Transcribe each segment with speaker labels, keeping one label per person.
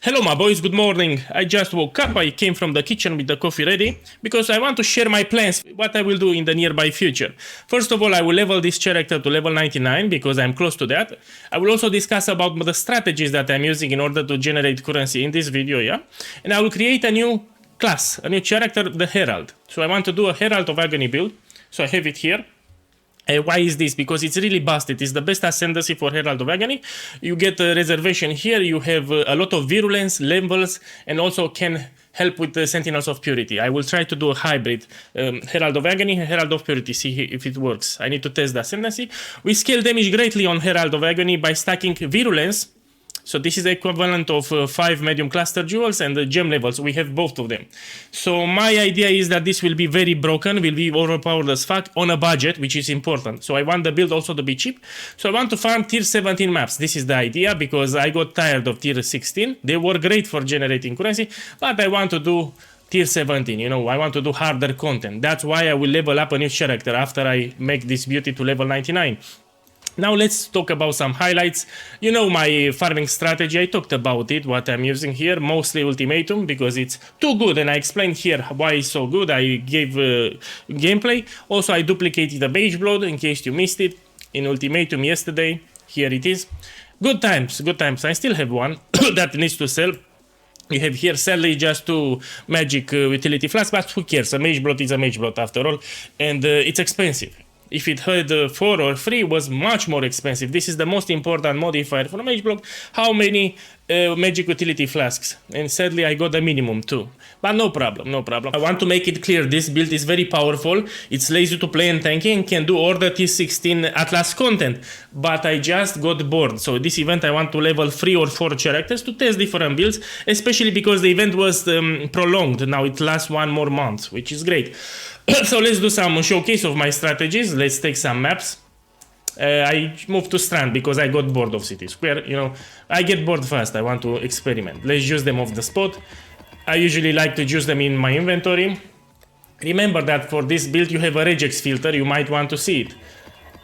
Speaker 1: Hello my boys, good morning. I just woke up, I came from the kitchen with the coffee ready because I want to share my plans, what I will do in the nearby future. First of all, I will level this character to level 99 because I'm close to that. I will also discuss about the strategies that I'm using in order to generate currency in this video, yeah? And I will create a new class, a new character, the Herald. So I want to do a Herald of Agony build, so I have it here. Why is this? Because it's really busted. It's the best ascendancy for Herald of Agony. You get a reservation here. You have a lot of virulence, levels, and also can help with the Sentinels of Purity. I will try to do a hybrid Herald of Agony and Herald of Purity, see if it works. I need to test the ascendancy. We scale damage greatly on Herald of Agony by stacking virulence. So this is the equivalent of 5 medium cluster jewels and the gem levels. We have both of them. So my idea is that this will be very broken, will be overpowered as fuck on a budget, which is important. So I want the build also to be cheap. So I want to farm tier 17 maps. This is the idea because I got tired of tier 16. They were great for generating currency, but I want to do tier 17, you know, I want to do harder content. That's why I will level up a new character after I make this beauty to level 99. Now let's talk about some highlights. You know my farming strategy, I talked about it, what I'm using here, mostly Ultimatum because it's too good, and I explained here why it's so good. I gave gameplay. Also I duplicated the Mage Blood in case you missed it in Ultimatum yesterday. Here it is. Good times, good times. I still have one that needs to sell. You have here sadly just 2 magic utility flasks, but who cares? A Mage Blood is a Mage Blood after all, and it's expensive. If it had 4 or 3, was much more expensive. This is the most important modifier for a Mage Block. How many magic utility flasks? And sadly I got the minimum 2. But no problem, no problem. I want to make it clear, this build is very powerful. It's lazy to play and tanky and can do all the T16 Atlas content. But I just got bored. So this event I want to level 3 or 4 characters to test different builds. Especially because the event was prolonged. Now it lasts 1 more month, which is great. So let's do some showcase of my strategies. Let's take some maps. I moved to Strand because I got bored of City Square. You know, I get bored fast. I want to experiment. Let's use them off the spot. I usually like to use them in my inventory. Remember that for this build you have a regex filter. You might want to see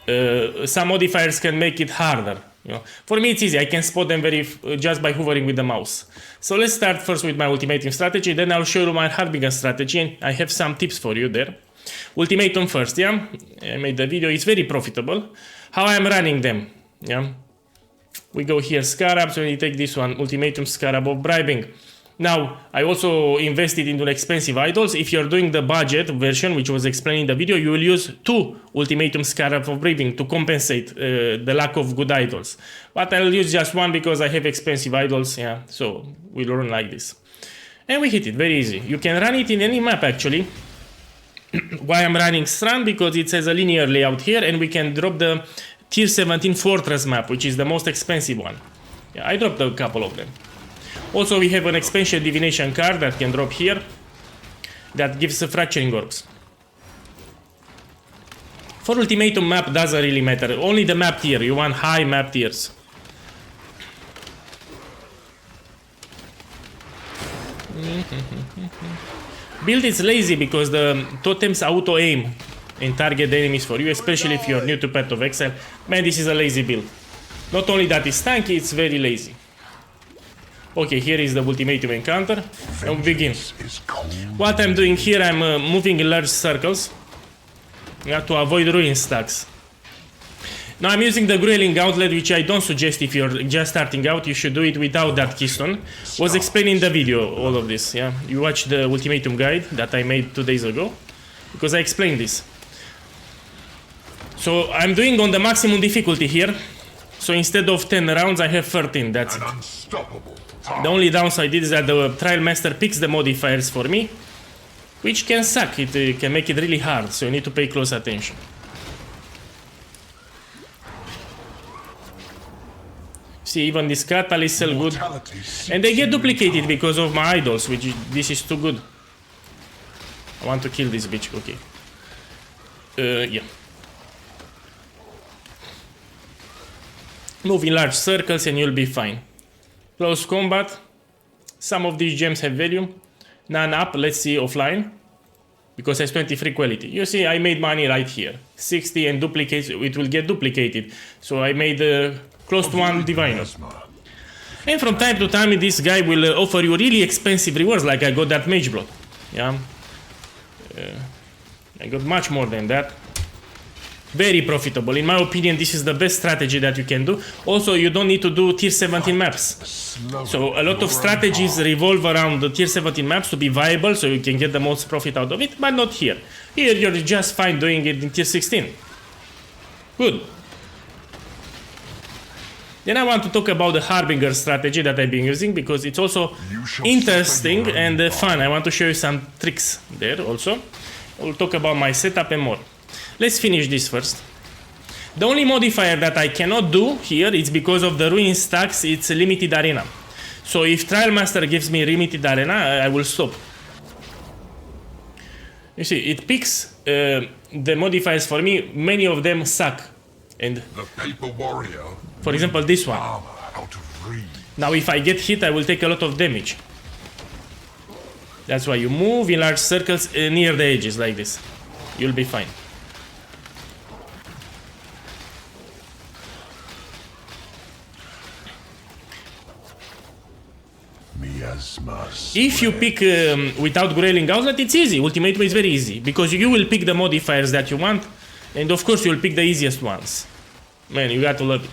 Speaker 1: it. Some modifiers can make it harder. You know, for me it's easy. I can spot them just by hovering with the mouse. So let's start first with my ultimatum strategy, then I'll show you my Harbinger strategy, and I have some tips for you there. Ultimatum first, yeah? I made the video, it's very profitable. How I'm running them, yeah? We go here, Scarab, so we take this one, Ultimatum Scarab of Bribing. Now, I also invested into expensive idols. If you're doing the budget version, which was explained in the video, you will use 2 Ultimatum Scarab of Bribing to compensate the lack of good idols. But I'll use just 1 because I have expensive idols, yeah, so we'll run like this. And we hit it, very easy. You can run it in any map actually. Why I'm running Strand? Because it has a linear layout here, and we can drop the tier 17 Fortress map, which is the most expensive one. Yeah, I dropped a couple of them. Also we have an expansion divination card that can drop here that gives fracturing orbs. For ultimatum map doesn't really matter, only the map tier, you want high map tiers. Build is lazy because the totems auto aim and target the enemies for you, especially if you're new to Path of Exile. Man, this is a lazy build. Not only that it's tanky, it's very lazy. Okay, here is the ultimatum encounter, and we begin. What I'm doing here, I'm moving in large circles, yeah, to avoid ruin stacks. Now I'm using the Grueling Gauntlet, which I don't suggest if you're just starting out. You should do it without that keystone. Was explained in the video, all of this, yeah. You watch the ultimatum guide that I made 2 days ago, because I explained this. So I'm doing on the maximum difficulty here. So instead of 10 rounds, I have 13, that's it. The only downside is that the Trial Master picks the modifiers for me, which can suck, it can make it really hard, so you need to pay close attention. See, even this catalyst sell good, and they get duplicated because of my idols, which this is too good. I want to kill this bitch, okay. Yeah. Move in large circles and you'll be fine. Close combat. Some of these gems have value. None up, let's see offline. Because it's 23 quality. You see, I made money right here. 60 and duplicates, it will get duplicated. So I made close to 1 diviner. And from time to time this guy will offer you really expensive rewards, like I got that mage blood. Yeah, I got much more than that. Very profitable. In my opinion, this is the best strategy that you can do. Also, you don't need to do tier 17 maps. So a lot of strategies revolve around the tier 17 maps to be viable, so you can get the most profit out of it, but not here. Here you're just fine doing it in tier 16. Good. Then I want to talk about the Harbinger strategy that I've been using, because it's also interesting and fun. I want to show you some tricks there also. We'll talk about my setup and more. Let's finish this first. The only modifier that I cannot do here is because of the ruin stacks, it's a limited arena. So if Trial Master gives me limited arena, I will stop. You see, it picks the modifiers for me, many of them suck. And
Speaker 2: the paper warrior,
Speaker 1: for example, this one.
Speaker 2: out of reach.
Speaker 1: Now if I get hit, I will take a lot of damage. That's why you move in large circles near the edges like this. You'll be fine. If you pick without Growling Outlet, it's easy. Ultimatum is very easy, because you will pick the modifiers that you want, and of course you'll pick the easiest ones. Man, you got to love it.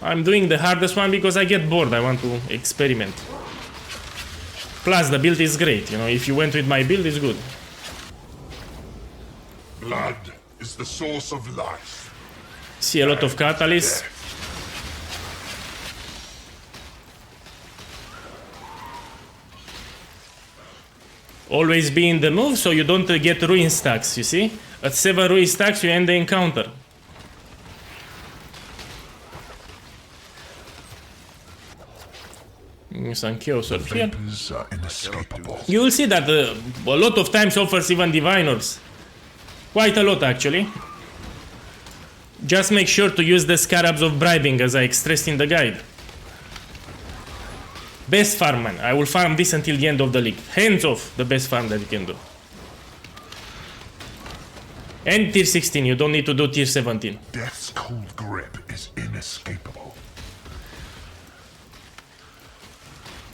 Speaker 1: I'm doing the hardest one because I get bored. I want to experiment. Plus, the build is great. You know, if you went with my build, it's good.
Speaker 2: Blood is the source of life.
Speaker 1: See a lot of catalysts. Always be in the move so you don't get ruin stacks, you see? At 7 ruin stacks you end the encounter. Some chaos over here. You will see that a lot of times offers even diviners. Quite a lot actually. Just make sure to use the scarabs of bribing as I stressed in the guide. Best farm, man. I will farm this until the end of the league. Hands off, the best farm that you can do. And tier 16, you don't need to do tier 17.
Speaker 2: Death's cold grip is inescapable.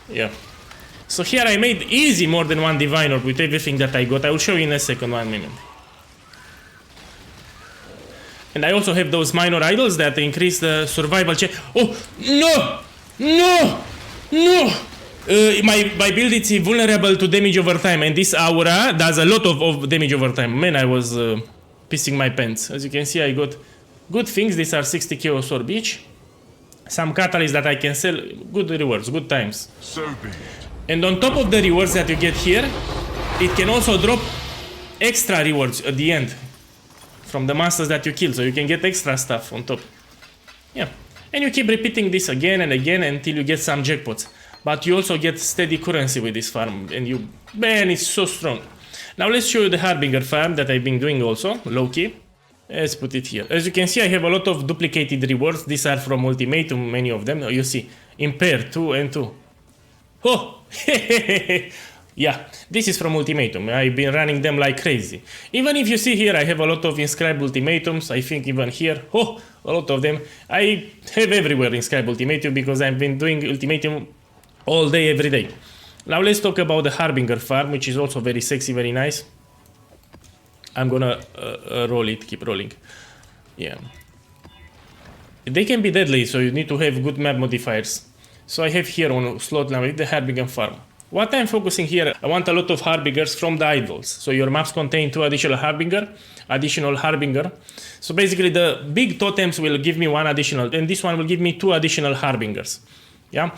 Speaker 1: Yeah. So here I made easy more than one diviner with everything that I got. I will show you in a second, 1 minute. And I also have those minor idols that increase the survival chance. Oh, no! No! No! My build is vulnerable to damage over time, and this aura does a lot of damage over time. Man, I was pissing my pants. As you can see, I got good things. These are 60 chaos orb each. Some catalysts that I can sell. Good rewards, good times.
Speaker 2: So be it.
Speaker 1: And on top of the rewards that you get here, it can also drop extra rewards at the end from the monsters that you kill, so you can get extra stuff on top. Yeah. And you keep repeating this again and again until you get some jackpots. But you also get steady currency with this farm, and you, man, it's so strong. Now let's show you the Harbinger farm that I've been doing also, low-key. Let's put it here. As you can see, I have a lot of duplicated rewards. These are from Ultimatum, many of them. You see, impair 2 and 2. Oh, yeah, this is from Ultimatum. I've been running them like crazy. Even if you see here, I have a lot of inscribed ultimatums. I think even here, oh, a lot of them. I have everywhere inscribed ultimatum because I've been doing ultimatum all day, every day. Now let's talk about the Harbinger farm, which is also very sexy, very nice. I'm gonna roll it, keep rolling. Yeah. They can be deadly, so you need to have good map modifiers. So I have here on slot now the Harbinger farm. What I'm focusing here, I want a lot of Harbingers from the idols. So your maps contain 2 additional Harbinger. So basically the big totems will give me 1 additional, and this one will give me 2 additional Harbingers. Yeah,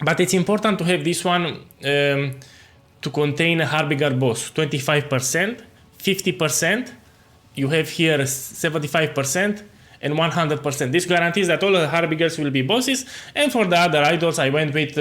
Speaker 1: but it's important to have this one to contain a Harbinger boss, 25%, 50%, you have here 75%, and 100%. This guarantees that all the Harbingers will be bosses, and for the other idols I went with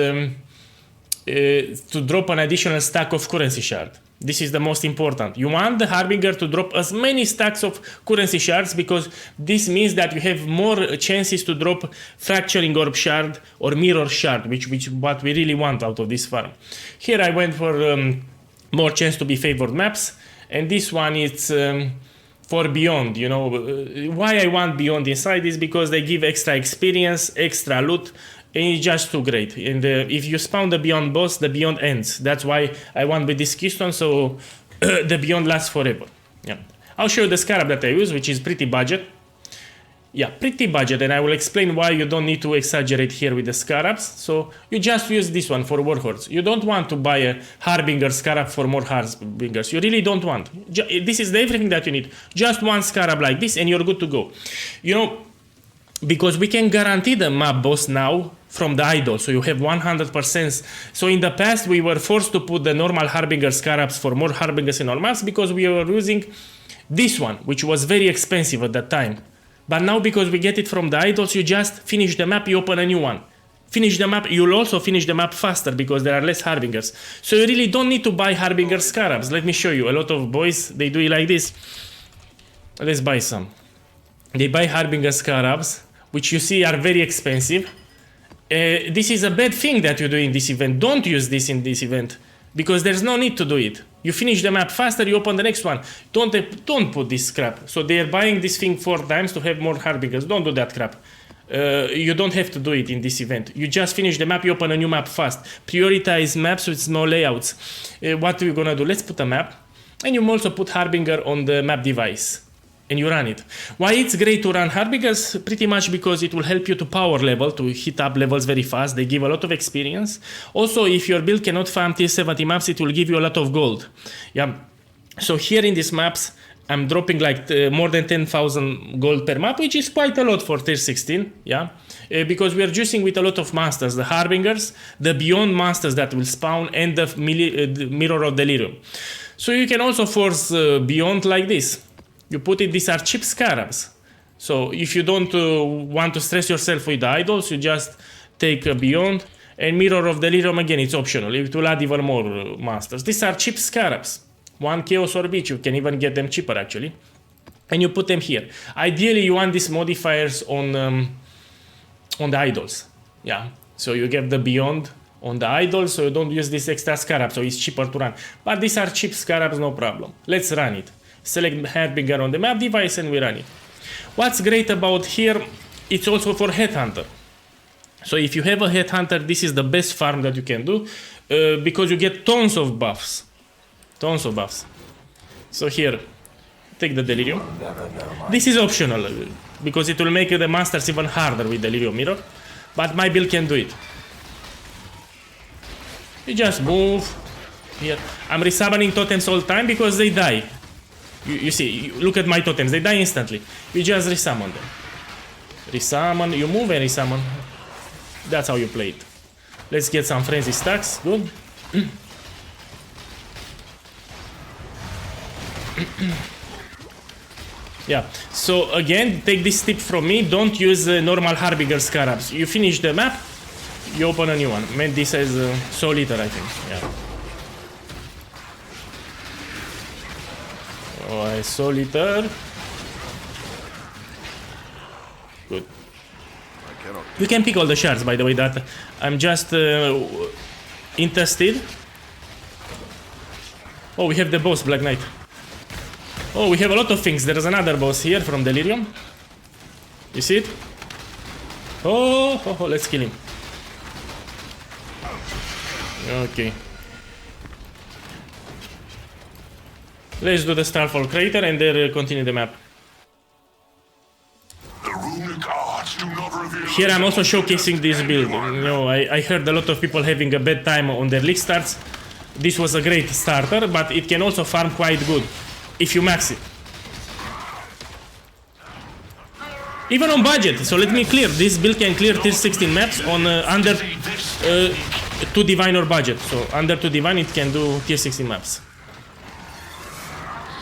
Speaker 1: to drop an additional stack of currency shard. This is the most important. You want the Harbinger to drop as many stacks of currency shards because this means that you have more chances to drop fracturing orb shard or mirror shard, which what we really want out of this farm. Here I went for more chance to be favored maps, and this one is 40% for Beyond, you know. Why I want Beyond inside is because they give extra experience, extra loot, and it's just too great. And if you spawn the Beyond boss, the Beyond ends. That's why I want with this keystone, so the Beyond lasts forever. Yeah. I'll show you the scarab that I use, which is pretty budget. Yeah, pretty budget, and I will explain why you don't need to exaggerate here with the scarabs. So you just use this one for warhordes. You don't want to buy a Harbinger scarab for more Harbingers. You really don't want. This is everything that you need. Just one scarab like this and you're good to go. You know, because we can guarantee the map boss now from the idol, so you have 100%. So in the past we were forced to put the normal Harbinger scarabs for more Harbingers in our maps because we were using this one, which was very expensive at that time. But now, because we get it from the idols, you just finish the map, you open a new one. Finish the map, you'll also finish the map faster because there are less Harbingers. So you really don't need to buy Harbinger scarabs. Let me show you. A lot of boys, they do it like this. Let's buy some. They buy Harbinger scarabs, which you see are very expensive. This is a bad thing that you do in this event. Don't use this in this event because there's no need to do it. You finish the map faster, you open the next one. Don't put this crap. So they are buying this thing 4 times to have more Harbingers. Don't do that crap. You don't have to do it in this event. You just finish the map, you open a new map fast. Prioritize maps with small layouts. What are we gonna do? Let's put a map. And you also put Harbinger on the map device. And you run it. Why it's great to run Harbingers? Pretty much because it will help you to power level, to hit up levels very fast. They give a lot of experience. Also, if your build cannot farm tier 70 maps, it will give you a lot of gold. Yeah. So here in these maps, I'm dropping like more than 10,000 gold per map, which is quite a lot for tier 16. Yeah. Because we are juicing with a lot of monsters, the Harbingers, the Beyond monsters that will spawn, and the Mirror of Delirium. So you can also force Beyond like this. You put it, these are cheap scarabs. So if you don't want to stress yourself with the idols, you just take a Beyond, and Mirror of Delirium, again, it's optional. It will add even more monsters. These are cheap scarabs. 1 Chaos Orb each, you can even get them cheaper actually. And you put them here. Ideally, you want these modifiers on the idols. Yeah, so you get the Beyond on the idols, so you don't use this extra scarab, so it's cheaper to run. But these are cheap scarabs, no problem. Let's run it. Select Harbinger on the map device and we run it. What's great about here, it's also for Headhunter. So if you have a Headhunter, this is the best farm that you can do because you get tons of buffs. Tons of buffs. So here, take the Delirium. This is optional because it will make the masters even harder with Delirium Mirror, but my build can do it. You just move here. I'm resummoning totems all the time because they die. You see, look at my totems, they die instantly. You just resummon them. Resummon, you move and resummon. That's how you play it. Let's get some frenzy stacks, good. Yeah, so again, take this tip from me, don't use normal Harbinger scarabs. You finish the map, you open a new one. Man, this is Soul Eater, I think, yeah. Oh, Soul Eater. Good. You can pick all the shards, by the way, that I'm just interested. Oh, we have the boss, Black Knight. Oh, we have a lot of things. There's another boss here from Delirium. You see it? Oh, let's kill him. Okay. Let's do the Starfall Crater and then continue the map. Here I'm also showcasing this build. You know, I heard a lot of people having a bad time on their league starts. This was a great starter, but it can also farm quite good if you max it. Even on budget. So let me clear. This build can clear tier 16 maps on under 2 divine or budget. So under 2 divine it can do tier 16 maps.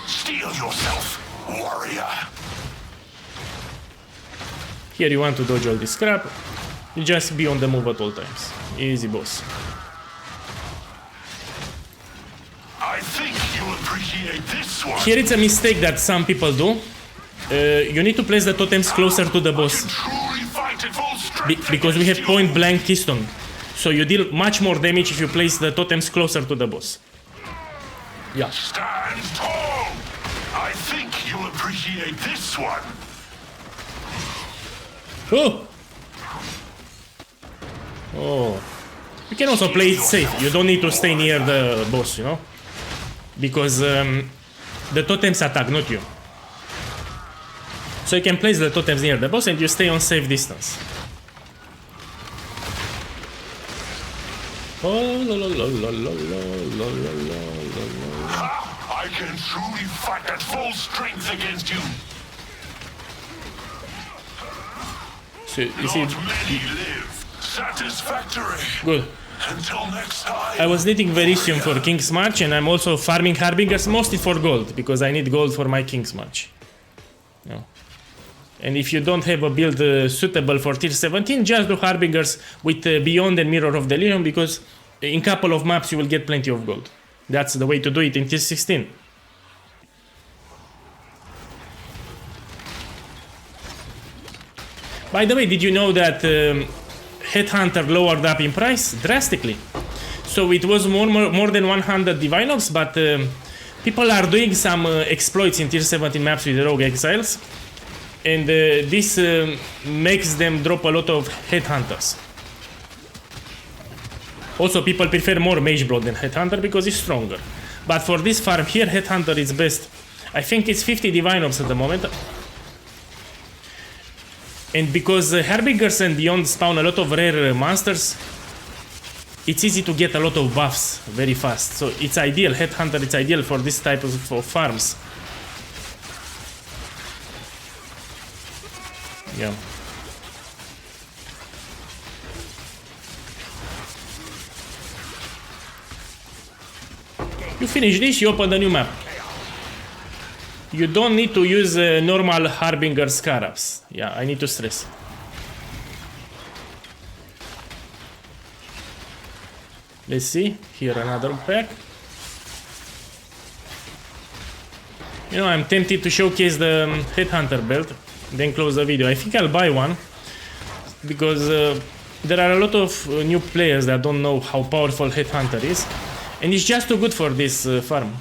Speaker 2: Steel yourself, warrior.
Speaker 1: Here you want to dodge all this crap. You just be on the move at all times. Easy boss.
Speaker 2: I think you'll appreciate this one.
Speaker 1: Here it's a mistake that some people do. You need to place the totems closer to the boss. Because we have point blank keystone. So you deal much more damage if you place the totems closer to the boss. Yeah.
Speaker 2: Stand tall. I think you'll appreciate appreciate this one.
Speaker 1: Oh! Oh. You can also play it safe. You don't need to stay near the boss, you know? Because the totems attack, not you. So you can place the totems near the boss and you stay on safe distance. Oh, la, la, la, la, la, la, la, la, la.
Speaker 2: Ha! I can truly fight at full strength against you.
Speaker 1: So you see,
Speaker 2: Not many live. Satisfactory.
Speaker 1: good.
Speaker 2: Until next time.
Speaker 1: I was needing Verisium for King's March and I'm also farming Harbingers mostly for gold because I need gold for my King's March. No. And if you don't have a build suitable for tier 17, just do Harbingers with Beyond and Mirror of Delirium because in couple of maps you will get plenty of gold. That's the way to do it in tier 16. By the way, did you know that Headhunter lowered up in price drastically? So it was more than 100 Divine Orbs, but people are doing some exploits in tier 17 maps with Rogue Exiles. And this makes them drop a lot of Headhunters. Also, people prefer more Mageblood than Headhunter because it's stronger. But for this farm here, Headhunter is best. I think it's 50 Divine Orbs at the moment. And because Harbingers and Beyond spawn a lot of rare monsters, it's easy to get a lot of buffs very fast. So it's ideal, Headhunter, it's ideal for this type of farms. Yeah. You finish this, you open the new map. You don't need to use normal Harbinger Scarabs. Yeah, I need to stress. Let's see, here another pack. You know, I'm tempted to showcase the Headhunter belt, then close the video. I think I'll buy one, because there are a lot of new players that don't know how powerful Headhunter is, and it's just too good for this farm.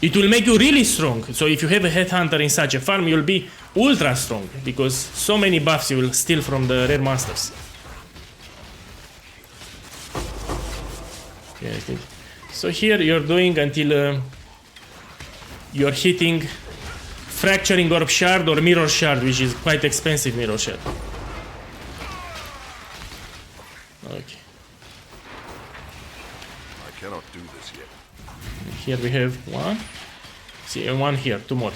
Speaker 1: It will make you really strong, so if you have a Headhunter in such a farm, you'll be ultra strong, because so many buffs you will steal from the rare monsters. Yes, so here you're doing until you're hitting Fracturing Orb Shard or Mirror Shard, which is quite expensive Mirror Shard. Okay.
Speaker 2: I cannot do this yet.
Speaker 1: Here we have one. See, and one here, two more.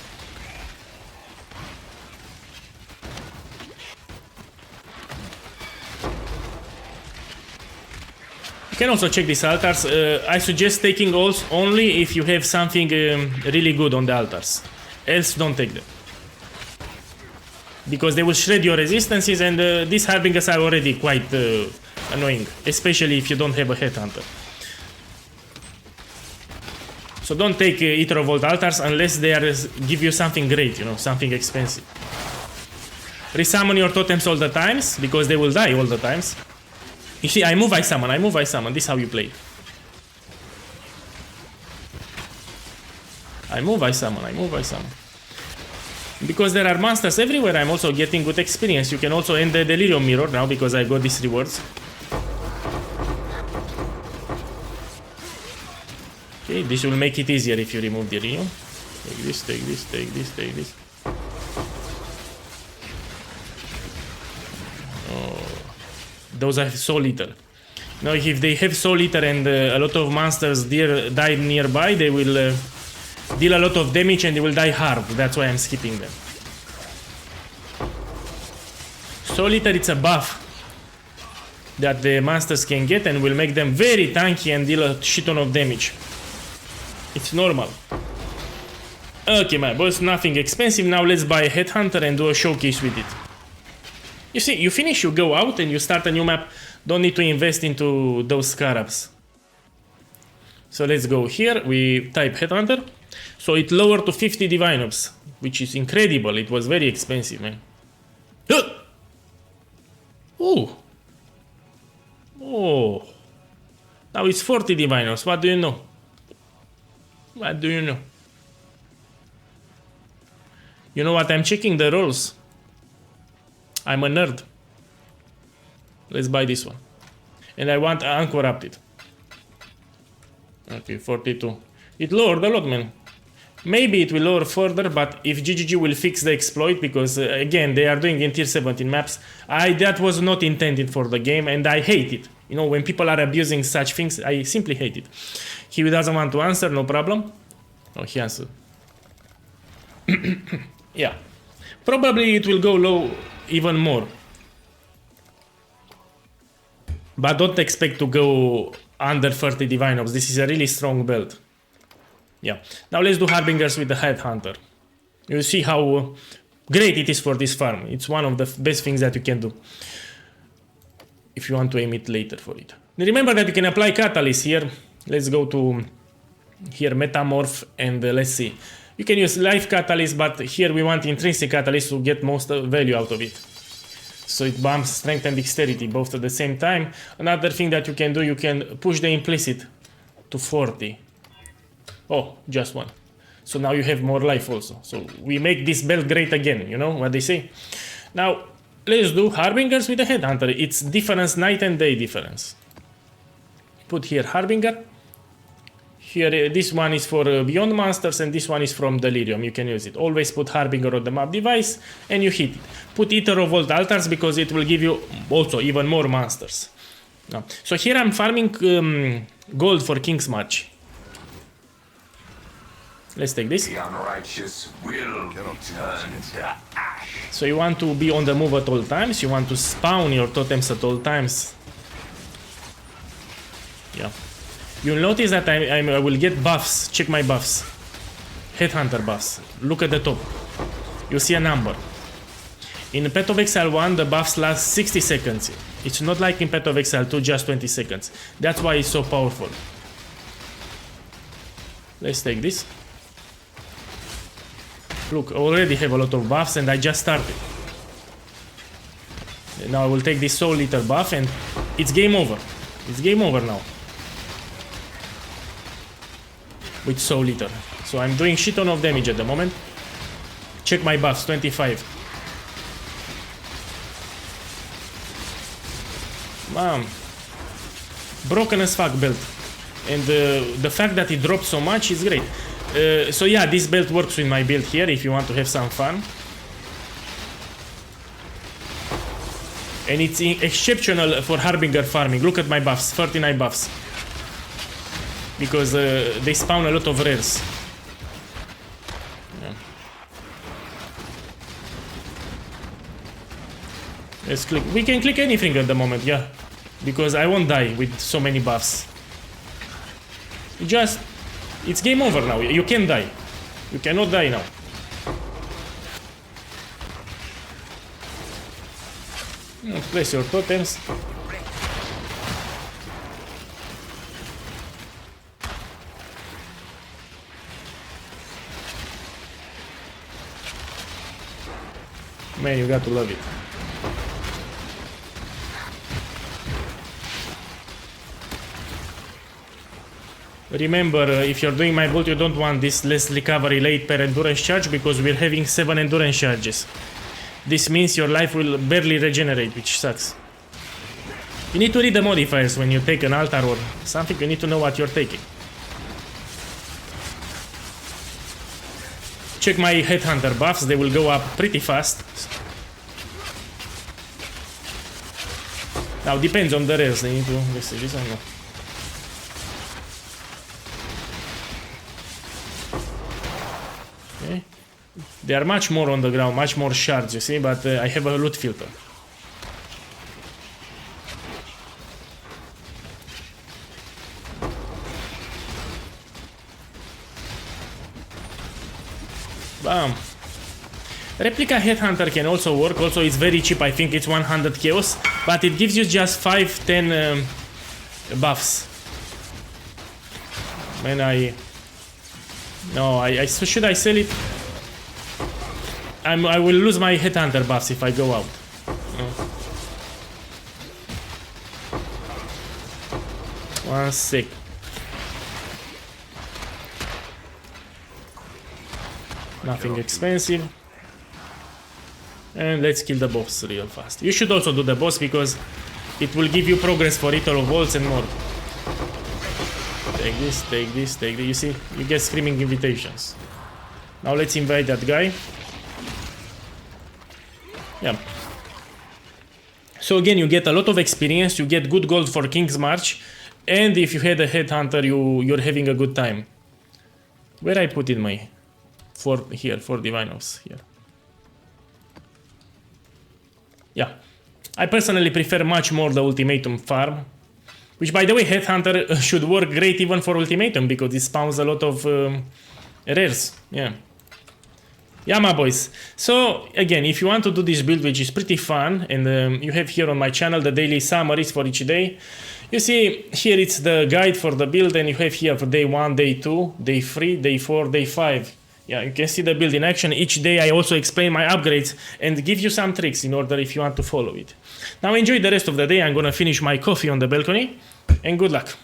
Speaker 1: You can also check these altars. I suggest taking also only if you have something really good on the altars. Else don't take them. Because they will shred your resistances, and these Harbingers are already quite annoying. Especially if you don't have a Headhunter. So don't take Ether Vault altars unless they are, give you something great, you know, something expensive. Resummon your totems all the times, because they will die all the times. You see, I move, I summon, I move, I summon. This is how you play. I move, I summon, I move, I summon. Because there are monsters everywhere, I'm also getting good experience. You can also end the Delirium Mirror now, because I got these rewards. Okay, this will make it easier if you remove Delirium. Take this, take this, take this, take this. Those are so little. Now, if they have so little and a lot of monsters die nearby, they will deal a lot of damage and they will die hard. That's why I'm skipping them. So little, it's a buff that the monsters can get and will make them very tanky and deal a shit ton of damage. It's normal. Okay, my boss, nothing expensive. Now let's buy a Headhunter and do a showcase with it. You see, you finish, you go out and you start a new map. Don't need to invest into those scarabs. So let's go here. We type Headhunter. So it lowered to 50 Divine Orbs, which is incredible. It was very expensive, man. Oh. Oh. Now it's 40 Divine Orbs. What do you know? What do you know? You know what? I'm checking the rolls. I'm a nerd. Let's buy this one. And I want uncorrupted. Okay, 42. It lowered a lot, man. Maybe it will lower further, but if GGG will fix the exploit, because again, they are doing in tier 17 maps, that was not intended for the game, and I hate it. You know, when people are abusing such things, I simply hate it. He doesn't want to answer, no problem. Oh, he answered. Yeah. Probably it will go low even more. But don't expect to go under 30 Divine Ops. This is a really strong build. Yeah. Now let's do Harbingers with the Headhunter. You'll see how great it is for this farm. It's one of the best things that you can do. If you want to aim it later for it. Remember that you can apply Catalyst here. Let's go to here, Metamorph, and let's see. You can use Life Catalyst, but here we want Intrinsic Catalyst to get most value out of it. So it bumps Strength and Dexterity both at the same time. Another thing that you can do, you can push the Implicit to 40. Oh, just one. So now you have more life also. So we make this belt great again, you know what they say? Now, let's do Harbingers with the Headhunter. It's difference, night and day difference. Put here Harbinger. Here, this one is for Beyond Monsters, and this one is from Delirium. You can use it. Always put Harbinger on the map device, and you hit it. Put Ether of Vault Altars, because it will give you also even more monsters. No. So here I'm farming gold for King's March. Let's take this.
Speaker 2: The unrighteous will be turned to ash.
Speaker 1: So you want to be on the move at all times. You want to spawn your totems at all times. Yeah. You'll notice that I will get buffs. Check my buffs. Headhunter buffs. Look at the top. You see a number. In Path of Exile 1, the buffs last 60 seconds. It's not like in Path of Exile 2, just 20 seconds. That's why it's so powerful. Let's take this. Look, I already have a lot of buffs and I just started. Now I will take this Soul Eater buff and it's game over. It's game over now. With Soul Eater. So I'm doing shit ton of damage at the moment. Check my buffs, 25. Bam. Broken as fuck belt. And the fact that it drops so much is great. So yeah, this belt works with my build here if you want to have some fun. And it's exceptional for Harbinger farming. Look at my buffs, 39 buffs. Because they spawn a lot of rares. Yeah. Let's click. We can click anything at the moment, yeah. Because I won't die with so many buffs. It's game over now. You can die. You cannot die now. Place your totems. Man, you got to love it. Remember, if you're doing my build, you don't want this less recovery late per endurance charge because we're having 7 endurance charges. This means your life will barely regenerate, which sucks. You need to read the modifiers when you take an altar or something. You need to know what you're taking. Check my Headhunter buffs, they will go up pretty fast. Now depends on the rares, they need to investigate this or no. Okay. They are much more on the ground, much more shards, you see, but I have a loot filter. Bam. Replica Headhunter can also work, also it's very cheap, I think it's 100 chaos, but it gives you just 5-10 buffs. When should I sell it? I will lose my Headhunter buffs if I go out. One sec. Nothing expensive. And let's kill the boss real fast. You should also do the boss because it will give you progress for Ritual of Walls and more. Take this, take this, take this. You see? You get screaming invitations. Now let's invite that guy. Yeah. So again, you get a lot of experience, you get good gold for King's March, and if you had a Headhunter, you're having a good time. Where I put in my... for Divine Oaths, here. Yeah. I personally prefer much more the Ultimatum farm, which by the way, Headhunter should work great even for Ultimatum, because it spawns a lot of rares, yeah. Yeah, my boys. So again, if you want to do this build, which is pretty fun, and you have here on my channel the daily summaries for each day. You see here it's the guide for the build, and you have here for day 1, day 2, day 3, day 4, day 5. Yeah, you can see the build in action. Each day I also explain my upgrades and give you some tricks in order if you want to follow it. Now enjoy the rest of the day. I'm gonna finish my coffee on the balcony, and good luck.